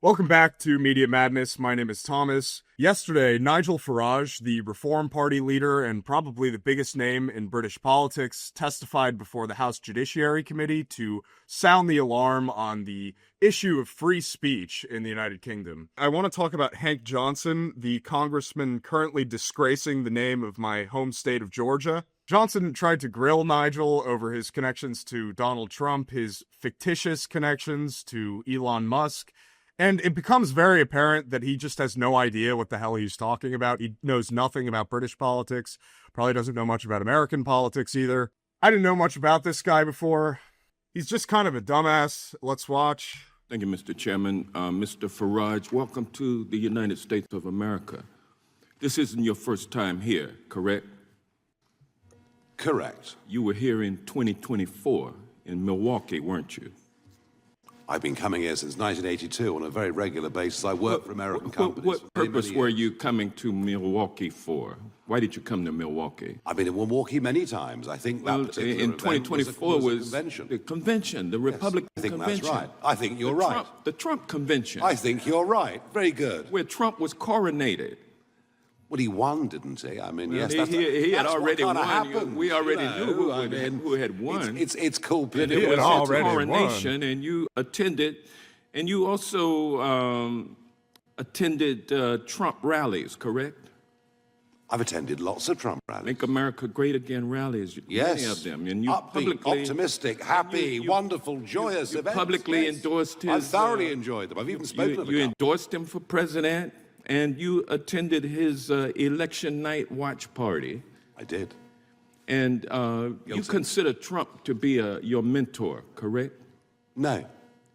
Welcome back to Media Madness. My name is Thomas. Yesterday, Nigel Farage, the Reform Party leader and probably the biggest name in British politics, testified before the House Judiciary Committee to sound the alarm on the issue of free speech in the United Kingdom. I want to talk about Hank Johnson, the congressman currently disgracing the name of my home state of Georgia. Johnson tried to grill Nigel over his connections to Donald Trump, his fictitious connections to Elon Musk, and it becomes very apparent that he just has no idea what the hell he's talking about. He knows nothing about British politics, probably doesn't know much about American politics either. I didn't know much about this guy before. He's just kind of a dumbass. Let's watch. Thank you, Mr. Chairman. Mr. Farage, welcome to the United States of America. This isn't your first time here, correct? Correct. You were here in 2024 in Milwaukee, weren't you? I've been coming here since 1982 on a very regular basis. I work for American companies. What purpose were you coming to Milwaukee for? Why did you come to Milwaukee? I've been in Milwaukee many times. I think that particular in event 2024 was the convention. The Republican Convention. Convention. That's right. I think you're right. The Trump Convention. I think you're right. Very good. Where Trump was coronated. Well, he won, didn't he? I mean, yes, he had already won. Happened, we already knew who had won. It's cool. But it was his coronation, and you attended, and you also attended Trump rallies, correct? I've attended lots of Trump rallies. Make America Great Again rallies, yes. many of them. And you upbeat, publicly, optimistic, happy, wonderful, joyous you events. publicly yes. endorsed his... I thoroughly enjoyed them. I've even spoken of You endorsed him for president, and you attended his election night watch party. I did. And you consider Trump to be your mentor, correct? No.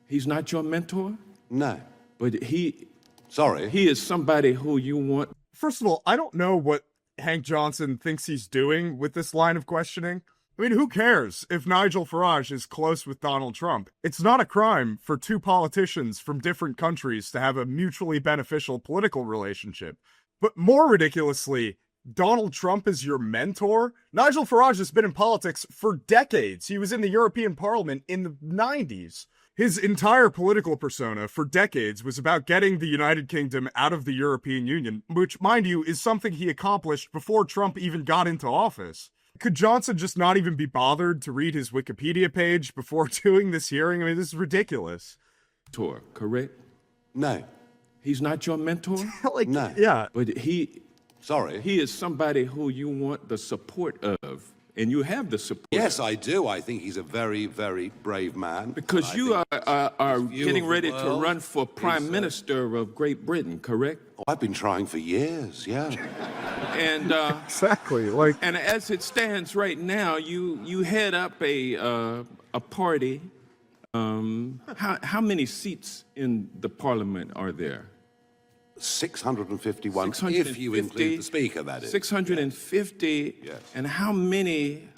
He's not your mentor? No. But he is somebody who you want. First of all, I don't know what Hank Johnson thinks he's doing with this line of questioning. I mean, who cares if Nigel Farage is close with Donald Trump? It's not a crime for two politicians from different countries to have a mutually beneficial political relationship. But more ridiculously, Donald Trump is your mentor? Nigel Farage has been in politics for decades. He was in the European Parliament in the 90s. His entire political persona for decades was about getting the United Kingdom out of the European Union, which, mind you, is something he accomplished before Trump even got into office. Could Johnson just not even be bothered to read his Wikipedia page before doing this hearing? I mean, this is ridiculous. Mentor, correct? No. He's not your mentor? No. Yeah. But he is somebody who you want the support of, and you have the support. Yes, I do. I think he's a very, very brave man. Because you are getting ready to run for Prime Minister of Great Britain, correct? Oh, I've been trying for years, yeah. And exactly. And as it stands right now, you head up a party. How many seats in the Parliament are there? 651, if you include the Speaker, that is. 650. Yes. And how many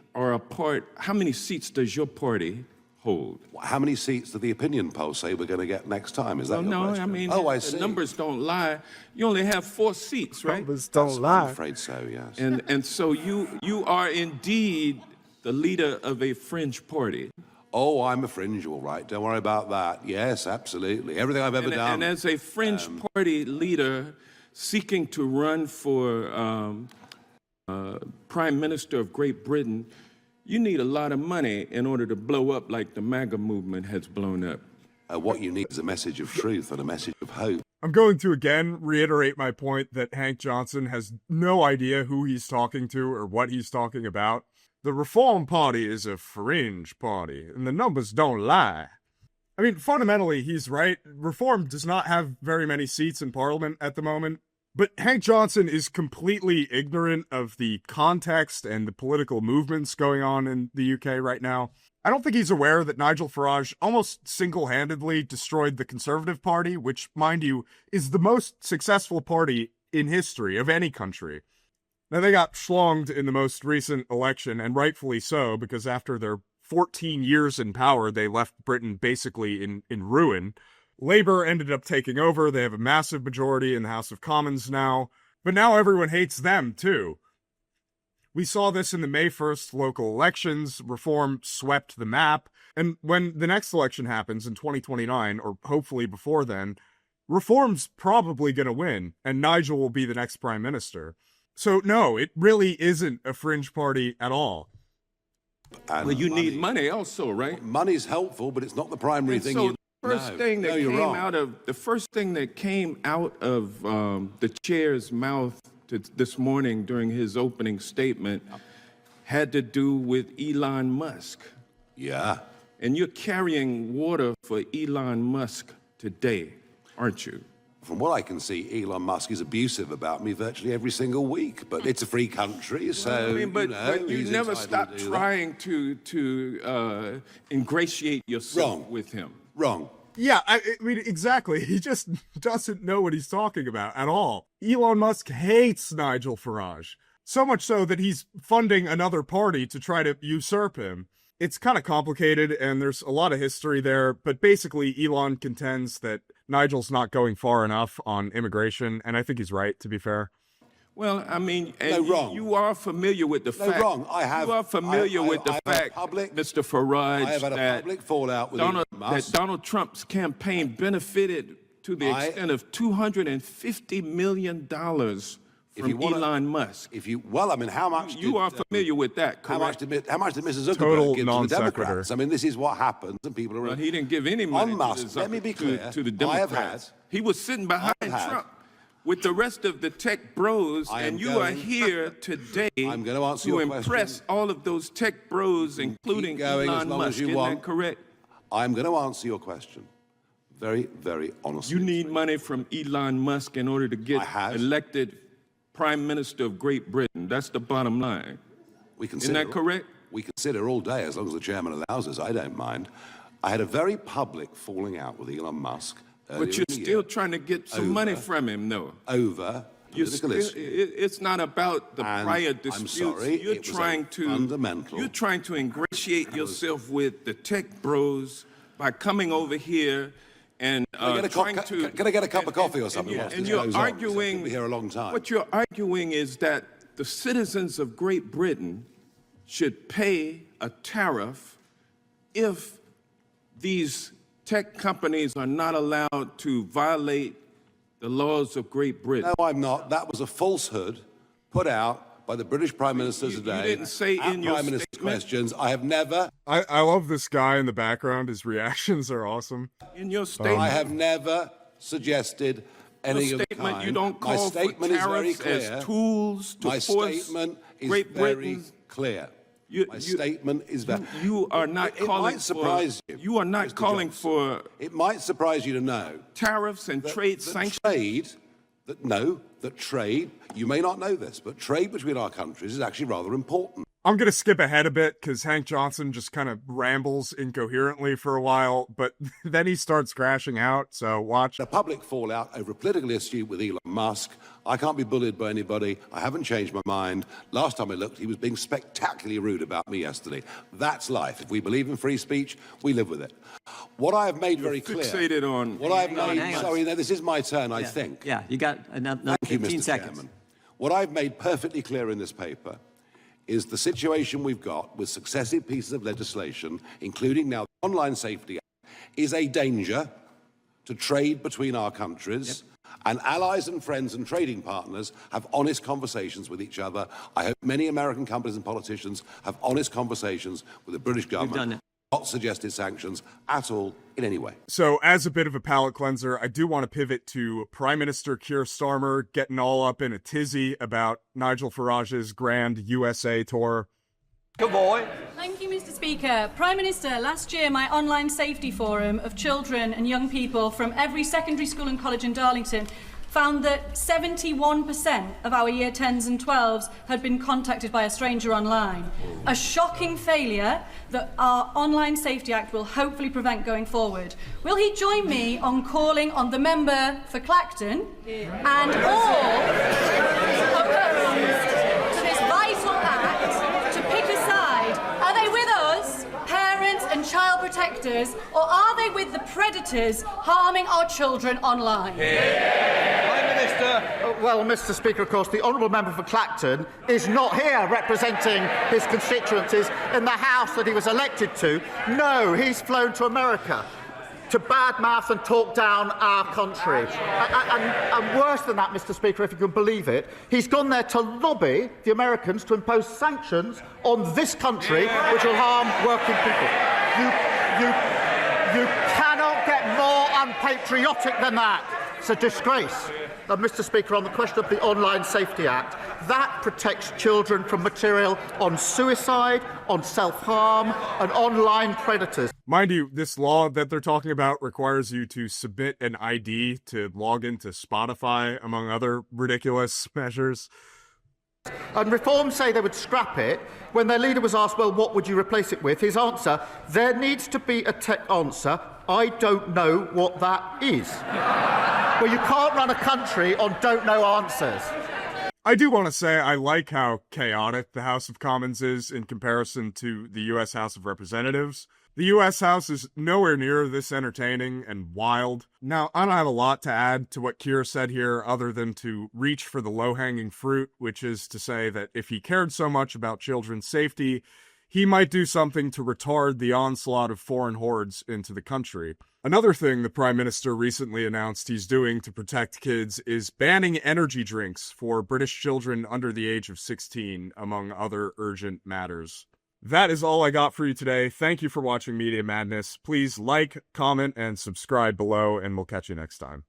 seats does your party hold? How many seats do the opinion polls say we're going to get next time? Is that your question? I mean, I the see. numbers don't lie. You only have 4 seats, right? Numbers don't lie. I'm afraid so, yes. And so you are indeed the leader of a fringe party. Oh, I'm a fringe, all right. Don't worry about that. Yes, absolutely. Everything I've ever done. And as a fringe party leader seeking to run for Prime Minister of Great Britain, you need a lot of money in order to blow up like the MAGA movement has blown up. What you need is a message of truth and a message of hope. I'm going to again reiterate my point that Hank Johnson has no idea who he's talking to or what he's talking about. The Reform Party is a fringe party, and the numbers don't lie. I mean, fundamentally, he's right. Reform does not have very many seats in Parliament at the moment, but Hank Johnson is completely ignorant of the context and the political movements going on in the UK right now. I don't think he's aware that Nigel Farage almost single-handedly destroyed the Conservative Party, which, mind you, is the most successful party in history of any country. Now, they got schlonged in the most recent election, and rightfully so, because after their 14 years in power, they left Britain basically in ruin. Labour ended up taking over. They have a massive majority in the House of Commons now. But now everyone hates them, too. We saw this in the May 1st local elections. Reform swept the map. And when the next election happens in 2029, or hopefully before then, Reform's probably going to win, and Nigel will be the next prime minister. So, no, it really isn't a fringe party at all. And well, you need money also, right? Money's helpful, but it's not the primary thing. So the first thing that came out of the chair's mouth this morning during his opening statement had to do with Elon Musk. Yeah. And you're carrying water for Elon Musk today, aren't you? From what I can see, Elon Musk is abusive about me virtually every single week. But it's a free country, so but you never stop trying to ingratiate yourself with him. Wrong. Yeah, I mean, exactly. He just doesn't know what he's talking about at all. Elon Musk hates Nigel Farage, so much so that he's funding another party to try to usurp him. It's kind of complicated, and there's a lot of history there, but basically Elon contends that Nigel's not going far enough on immigration, and I think he's right, to be fair. Well, I mean, wrong. You are familiar with the fact. Wrong. You are familiar with the fact, Mr. Farage, I have had a public fallout with that Donald Trump's campaign benefited to the extent of $250 million from Elon Musk. How much? You are familiar with that, correct? How much did Mrs. Zuckerberg Total give to the Democrats? I mean, this is what happens, and people are. Well, he didn't give any money on Musk. Let me be clear. To the Democrats. He was sitting behind Trump with the rest of the tech bros, and you are here today to impress all of those tech bros, including Elon Musk. Isn't that correct? I'm going to answer your question very, very honestly. You need money from Elon Musk in order to get elected Prime Minister of Great Britain. That's the bottom line. Isn't that correct? We consider all day, as long as the chairman allows us. I don't mind. I had a very public falling out with Elon Musk. But you're still trying to get some money from him, though. It's not about the prior disputes. I'm sorry, you're trying to ingratiate yourself with the tech bros by coming over here and can I get a cup of coffee or something? And you're arguing. Be here a long time. What you're arguing is that the citizens of Great Britain should pay a tariff if these tech companies are not allowed to violate the laws of Great Britain. No, I'm not. That was a falsehood put out by the British Prime Minister today. You didn't say in your Prime Minister's statement. questions. I have never. I love this guy in the background. His reactions are awesome. In your statement, I have never suggested any of the kind. You don't call for tariffs as tools to force statement is Great very Britain. Clear. My statement is very. You are not calling might surprise for. you. You are not Mr. calling Johnson. for. It might surprise you to know tariffs and trade sanctions. Trade. You may not know this, but trade between our countries is actually rather important. I'm going to skip ahead a bit because Hank Johnson just kind of rambles incoherently for a while, but then he starts crashing out, so watch. A public fallout over a political issue with Elon Musk. I can't be bullied by anybody. I haven't changed my mind. Last time I looked, he was being spectacularly rude about me yesterday. That's life. If we believe in free speech, we live with it. What I have made very clear. Fixated on. What I have made. Sorry, no, this is my turn, I think. Yeah, you got another 15 seconds. Chairman. What I've made perfectly clear in this paper is the situation we've got with successive pieces of legislation, including now the Online Safety Act, is a danger to trade between our countries. And allies and friends and trading partners have honest conversations with each other. I hope many American companies and politicians have honest conversations with the British government. Not suggested sanctions at all in any way. So as a bit of a palate cleanser, I do want to pivot to Prime Minister Keir Starmer getting all up in a tizzy about Nigel Farage's grand USA tour. Good boy. Thank you, Mr. Speaker. Prime Minister, last year my online safety forum of children and young people from every secondary school and college in Darlington found that 71% of our Year 10s and 12s had been contacted by a stranger online. A shocking failure that our Online Safety Act will hopefully prevent going forward. Will he join me on calling on the member for Clacton and all opposed to this vital act to pick a side? Are they with us, parents and child protectors, or are they with the predators harming our children online? Mr. Speaker, of course, the honourable member for Clacton is not here representing his constituencies in the House that he was elected to. No, he's flown to America. to badmouth and talk down our country. And worse than that, Mr. Speaker, if you can believe it, he's gone there to lobby the Americans to impose sanctions on this country which will harm working people. You cannot get more unpatriotic than that. It's a disgrace. And Mr. Speaker, on the question of the Online Safety Act, that protects children from material on suicide, on self-harm, and online predators. Mind you, this law that they're talking about requires you to submit an ID to log into Spotify, among other ridiculous measures. And Reform say they would scrap it. When their leader was asked, well, what would you replace it with? His answer, there needs to be a tech answer. I don't know what that is. Well, you can't run a country on don't know answers. I do want to say I like how chaotic the House of Commons is in comparison to the U.S. House of Representatives. The U.S. House is nowhere near this entertaining and wild. Now, I don't have a lot to add to what Keir said here other than to reach for the low-hanging fruit, which is to say that if he cared so much about children's safety, he might do something to retard the onslaught of foreign hordes into the country. Another thing the Prime Minister recently announced he's doing to protect kids is banning energy drinks for British children under the age of 16, among other urgent matters. That is all I got for you today. Thank you for watching Media Madness. Please like, comment, and subscribe below, and we'll catch you next time.